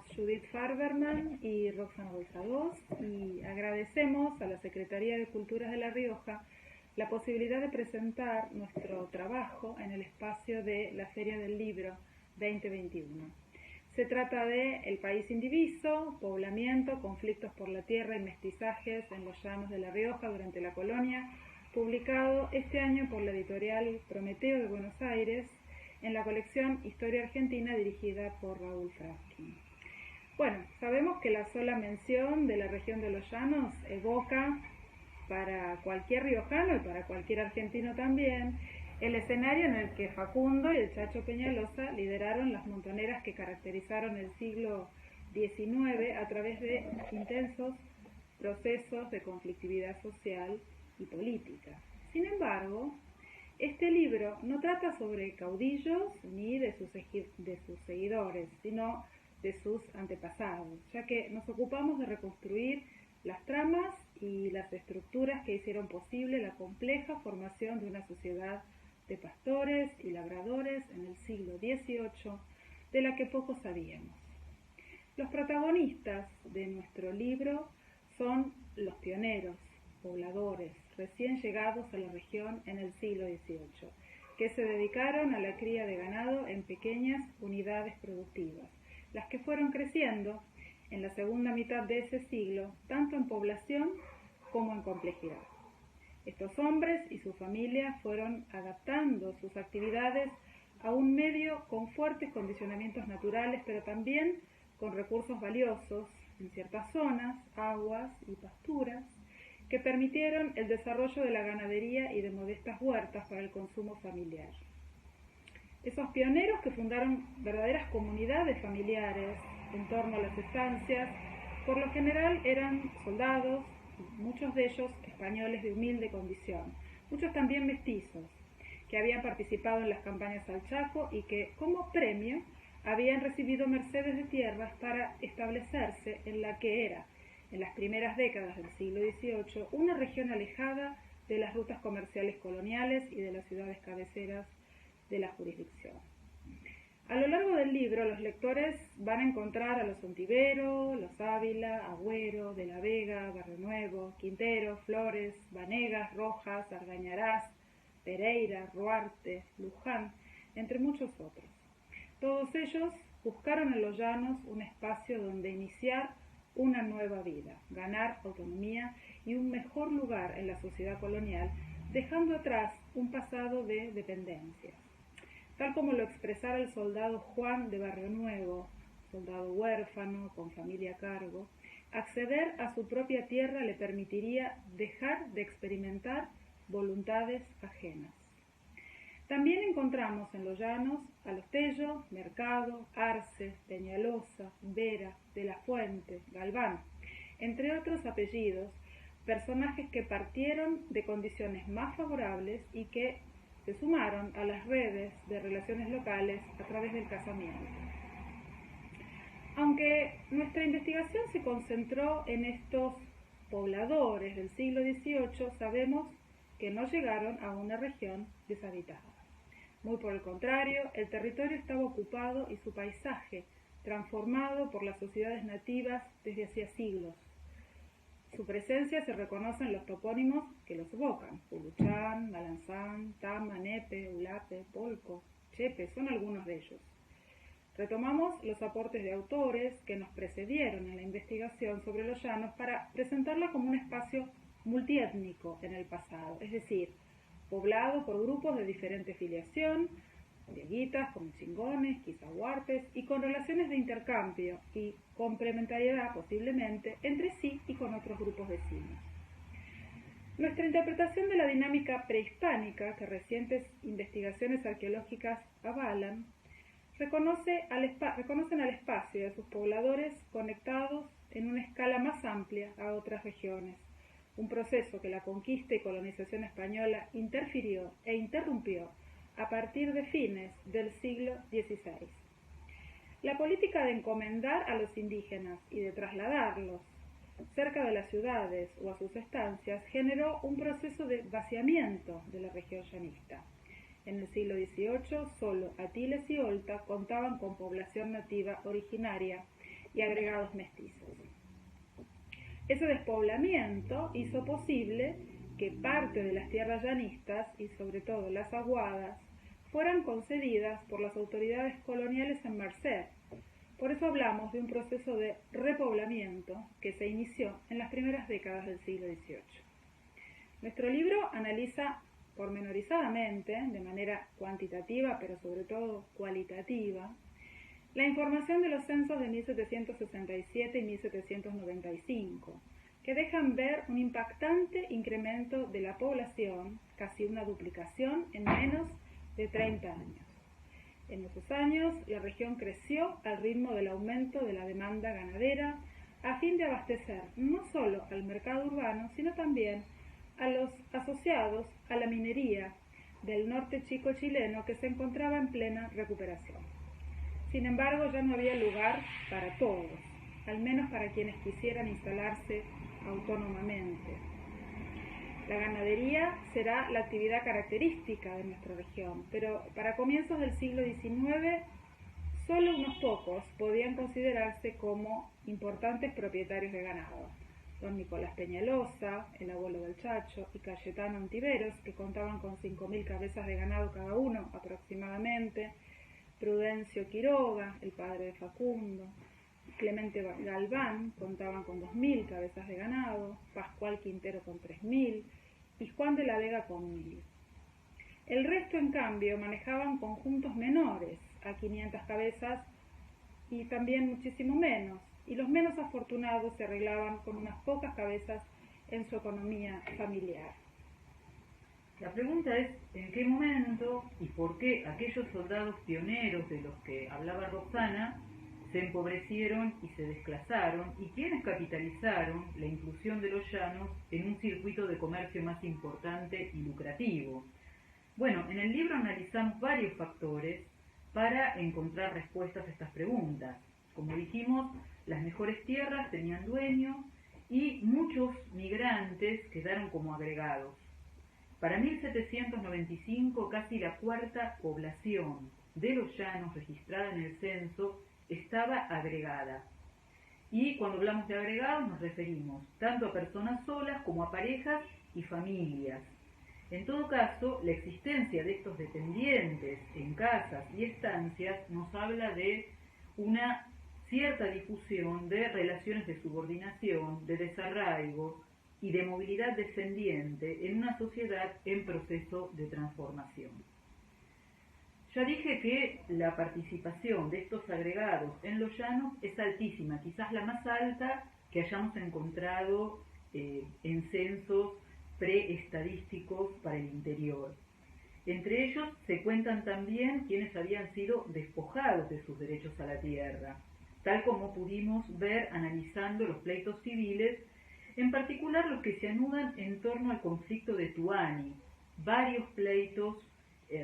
Somos Judith Farberman y Roxana Bolzadós y agradecemos a la Secretaría de Culturas de La Rioja la posibilidad de presentar nuestro trabajo en el espacio de la Feria del Libro 2021. Se trata de El país indiviso, poblamiento, conflictos por la tierra y mestizajes en los llanos de La Rioja durante la colonia, publicado este año por la editorial Prometeo de Buenos Aires, en la colección Historia Argentina dirigida por Raúl Fraskin. Bueno, sabemos que la sola mención de la región de los Llanos evoca para cualquier riojano y para cualquier argentino también el escenario en el que Facundo y el Chacho Peñalosa lideraron las montoneras que caracterizaron el siglo XIX a través de intensos procesos de conflictividad social y política. Sin embargo, este libro no trata sobre caudillos ni de sus seguidores, sino de sus antepasados, ya que nos ocupamos de reconstruir las tramas y las estructuras que hicieron posible la compleja formación de una sociedad de pastores y labradores en el siglo XVIII, de la que poco sabíamos. Los protagonistas de nuestro libro son los pioneros, pobladores, recién llegados a la región en el siglo XVIII, que se dedicaron a la cría de ganado en pequeñas unidades productivas, las que fueron creciendo en la segunda mitad de ese siglo, tanto en población como en complejidad. Estos hombres y sus familias fueron adaptando sus actividades a un medio con fuertes condicionamientos naturales, pero también con recursos valiosos en ciertas zonas, aguas y pasturas, que permitieron el desarrollo de la ganadería y de modestas huertas para el consumo familiar. Esos pioneros que fundaron verdaderas comunidades familiares en torno a las estancias, por lo general eran soldados, muchos de ellos españoles de humilde condición, muchos también mestizos, que habían participado en las campañas al Chaco y que, como premio, habían recibido mercedes de tierras para establecerse en la que era, en las primeras décadas del siglo XVIII, una región alejada de las rutas comerciales coloniales y de las ciudades cabeceras de la jurisdicción. A lo largo del libro, los lectores van a encontrar a los Ontivero, los Ávila, Agüero, De la Vega, Barrio Nuevo, Quintero, Flores, Vanegas, Rojas, Argañarás, Pereira, Ruarte, Luján, entre muchos otros. Todos ellos buscaron en los llanos un espacio donde iniciar una nueva vida, ganar autonomía y un mejor lugar en la sociedad colonial, dejando atrás un pasado de dependencias. Tal como lo expresara el soldado Juan de Barrio Nuevo, soldado huérfano, con familia a cargo, acceder a su propia tierra le permitiría dejar de experimentar voluntades ajenas. También encontramos en los llanos a los Tello, Mercado, Arce, Peñalosa, Vera, de la Fuente, Galván, entre otros apellidos, personajes que partieron de condiciones más favorables y que se sumaron a las redes de relaciones locales a través del casamiento. Aunque nuestra investigación se concentró en estos pobladores del siglo XVIII, sabemos que no llegaron a una región deshabitada. Muy por el contrario, el territorio estaba ocupado y su paisaje transformado por las sociedades nativas desde hacía siglos. Su presencia se reconoce en los topónimos que los evocan: Puluchán, Malanzán, Tama, Nepe, Ulape, Polco, Chepe, son algunos de ellos. Retomamos los aportes de autores que nos precedieron en la investigación sobre los llanos para presentarla como un espacio multiétnico en el pasado, es decir, poblado por grupos de diferente filiación, dieguitas, comichingones, quizahuartes, y con relaciones de intercambio y complementariedad posiblemente entre sí y con otros grupos vecinos. Nuestra interpretación de la dinámica prehispánica que recientes investigaciones arqueológicas avalan reconocen al espacio y a sus pobladores conectados en una escala más amplia a otras regiones, un proceso que la conquista y colonización española interfirió e interrumpió a partir de fines del siglo XVI. La política de encomendar a los indígenas y de trasladarlos cerca de las ciudades o a sus estancias generó un proceso de vaciamiento de la región llanista. En el siglo XVIII, solo Atiles y Olta contaban con población nativa originaria y agregados mestizos. Ese despoblamiento hizo posible que parte de las tierras llanistas, y sobre todo las aguadas, fueran concedidas por las autoridades coloniales en Merced. Por eso hablamos de un proceso de repoblamiento que se inició en las primeras décadas del siglo XVIII. Nuestro libro analiza pormenorizadamente, de manera cuantitativa, pero sobre todo cualitativa, la información de los censos de 1767 y 1795, que dejan ver un impactante incremento de la población, casi una duplicación en menos de 30 años. En esos años, la región creció al ritmo del aumento de la demanda ganadera a fin de abastecer no solo al mercado urbano, sino también a los asociados a la minería del norte chico chileno que se encontraba en plena recuperación. Sin embargo, ya no había lugar para todos, al menos para quienes quisieran instalarse autónomamente. La ganadería será la actividad característica de nuestra región, pero para comienzos del siglo XIX, solo unos pocos podían considerarse como importantes propietarios de ganado. Don Nicolás Peñalosa, el abuelo del Chacho, y Cayetano Ontiveros, que contaban con 5.000 cabezas de ganado cada uno aproximadamente, Prudencio Quiroga, el padre de Facundo, Clemente Galván, contaban con 2.000 cabezas de ganado, Pascual Quintero con 3.000 y Juan de la Vega con 1.000. El resto, en cambio, manejaban conjuntos menores, a 500 cabezas y también muchísimo menos, y los menos afortunados se arreglaban con unas pocas cabezas en su economía familiar. La pregunta es, ¿en qué momento y por qué aquellos soldados pioneros de los que hablaba Roxana se empobrecieron y se desclasaron, y quiénes capitalizaron la inclusión de los llanos en un circuito de comercio más importante y lucrativo? Bueno, en el libro analizamos varios factores para encontrar respuestas a estas preguntas. Como dijimos, las mejores tierras tenían dueños y muchos migrantes quedaron como agregados. Para 1795, casi la cuarta población de los llanos registrada en el censo estaba agregada. Y cuando hablamos de agregados nos referimos tanto a personas solas como a parejas y familias. En todo caso, la existencia de estos dependientes en casas y estancias nos habla de una cierta difusión de relaciones de subordinación, de desarraigo y de movilidad descendiente en una sociedad en proceso de transformación. Ya dije que la participación de estos agregados en los llanos es altísima, quizás la más alta que hayamos encontrado en censos preestadísticos para el interior. Entre ellos se cuentan también quienes habían sido despojados de sus derechos a la tierra, tal como pudimos ver analizando los pleitos civiles, en particular los que se anudan en torno al conflicto de Tuani, varios pleitos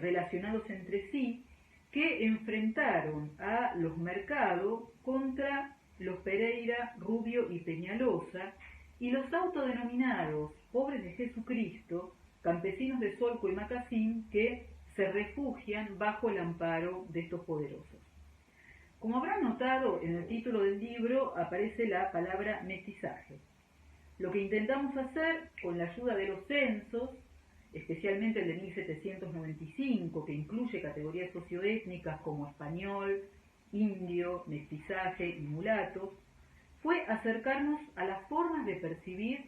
relacionados entre sí que enfrentaron a los Mercado contra los Pereira, Rubio y Peñalosa, y los autodenominados pobres de Jesucristo, campesinos de Solco y Macasín, que se refugian bajo el amparo de estos poderosos. Como habrán notado, en el título del libro aparece la palabra mestizaje. Lo que intentamos hacer con la ayuda de los censos, especialmente el de 1795, que incluye categorías socioétnicas como español, indio, mestizaje y mulatos, fue acercarnos a las formas de percibir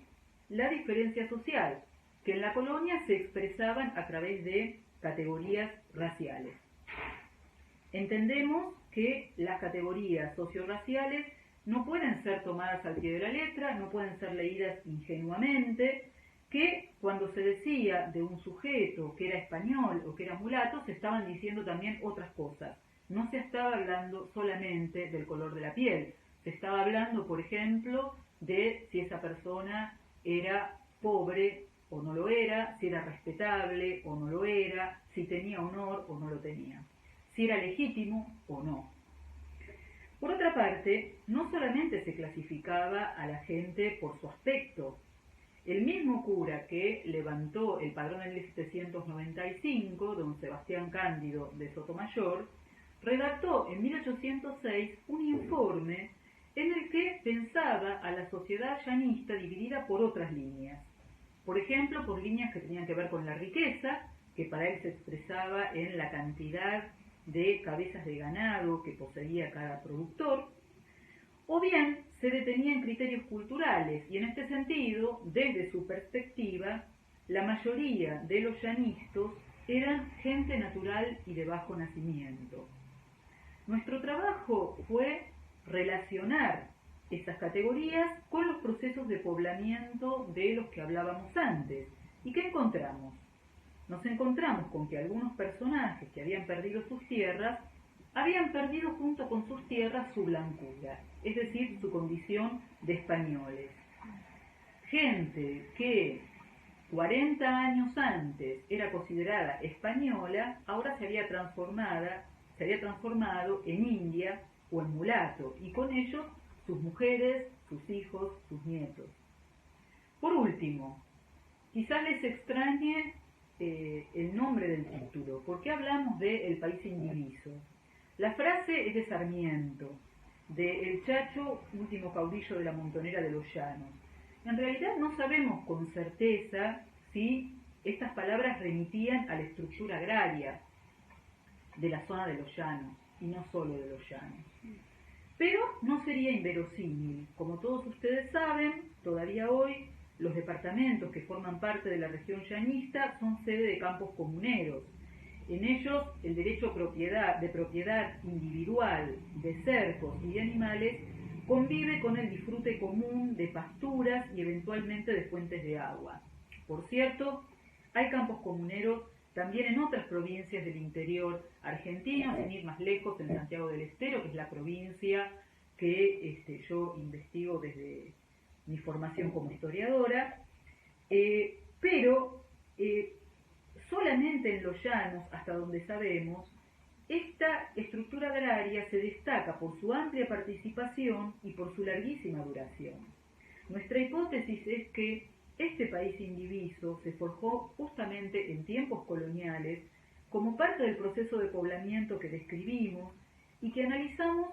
la diferencia social, que en la colonia se expresaban a través de categorías raciales. Entendemos que las categorías sociorraciales no pueden ser tomadas al pie de la letra, no pueden ser leídas ingenuamente, que cuando se decía de un sujeto que era español o que era mulato, se estaban diciendo también otras cosas. No se estaba hablando solamente del color de la piel, se estaba hablando, por ejemplo, de si esa persona era pobre o no lo era, si era respetable o no lo era, si tenía honor o no lo tenía, si era legítimo o no. Por otra parte, no solamente se clasificaba a la gente por su aspecto. El mismo cura que levantó el padrón en 1795, don Sebastián Cándido de Sotomayor, redactó en 1806 un informe en el que pensaba a la sociedad llanista dividida por otras líneas. Por ejemplo, por líneas que tenían que ver con la riqueza, que para él se expresaba en la cantidad de cabezas de ganado que poseía cada productor, o bien se detenía en criterios culturales, y en este sentido, desde su perspectiva, la mayoría de los llanistas eran gente natural y de bajo nacimiento. Nuestro trabajo fue relacionar esas categorías con los procesos de poblamiento de los que hablábamos antes. ¿Y qué encontramos? Nos encontramos con que algunos personajes que habían perdido sus tierras, habían perdido junto con sus tierras su blancura, es decir, su condición de españoles. Gente que 40 años antes era considerada española, ahora se había transformado en india o en mulato, y con ello sus mujeres, sus hijos, sus nietos. Por último, quizás les extrañe el nombre del título. ¿Por qué hablamos de El país indiviso? La frase es de Sarmiento, de El Chacho, último caudillo de la Montonera de los Llanos. En realidad no sabemos con certeza si estas palabras remitían a la estructura agraria de la zona de los llanos, y no solo de los llanos. Pero no sería inverosímil. Como todos ustedes saben, todavía hoy los departamentos que forman parte de la región llanista son sede de campos comuneros. En ellos el derecho de propiedad individual de cercos y de animales convive con el disfrute común de pasturas y eventualmente de fuentes de agua. Por cierto, hay campos comuneros también en otras provincias del interior argentino, sin ir más lejos, en Santiago del Estero, que es la provincia que yo investigo desde mi formación como historiadora, pero solamente en los llanos, hasta donde sabemos, esta estructura agraria se destaca por su amplia participación y por su larguísima duración. Nuestra hipótesis es que este país indiviso se forjó justamente en tiempos coloniales como parte del proceso de poblamiento que describimos y que analizamos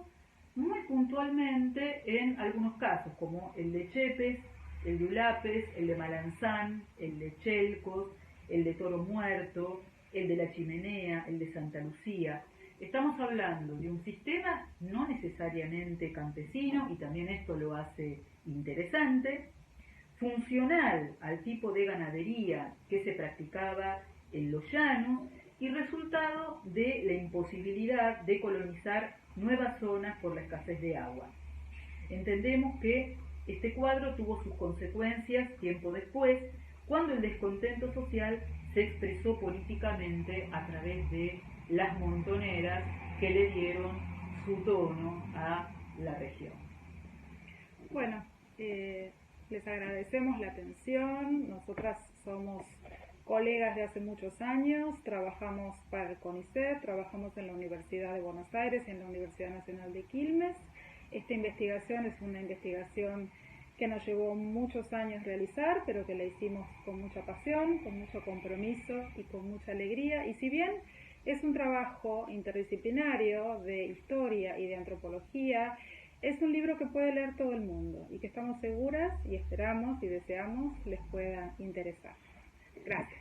muy puntualmente en algunos casos, como el de Chepes, el de Ulapes, el de Malanzán, el de Chelcos, el de Toro Muerto, el de La Chimenea, el de Santa Lucía. Estamos hablando de un sistema no necesariamente campesino, y también esto lo hace interesante, funcional al tipo de ganadería que se practicaba en los llanos y resultado de la imposibilidad de colonizar nuevas zonas por la escasez de agua. Entendemos que este cuadro tuvo sus consecuencias tiempo después, cuando el descontento social se expresó políticamente a través de las montoneras que le dieron su tono a la región. Bueno, les agradecemos la atención. Nosotras somos colegas de hace muchos años, trabajamos para el CONICET, trabajamos en la Universidad de Buenos Aires y en la Universidad Nacional de Quilmes. Esta investigación es una investigación que nos llevó muchos años realizar, pero que la hicimos con mucha pasión, con mucho compromiso y con mucha alegría. Y si bien es un trabajo interdisciplinario de historia y de antropología, es un libro que puede leer todo el mundo y que estamos seguras y esperamos y deseamos les pueda interesar. Gracias.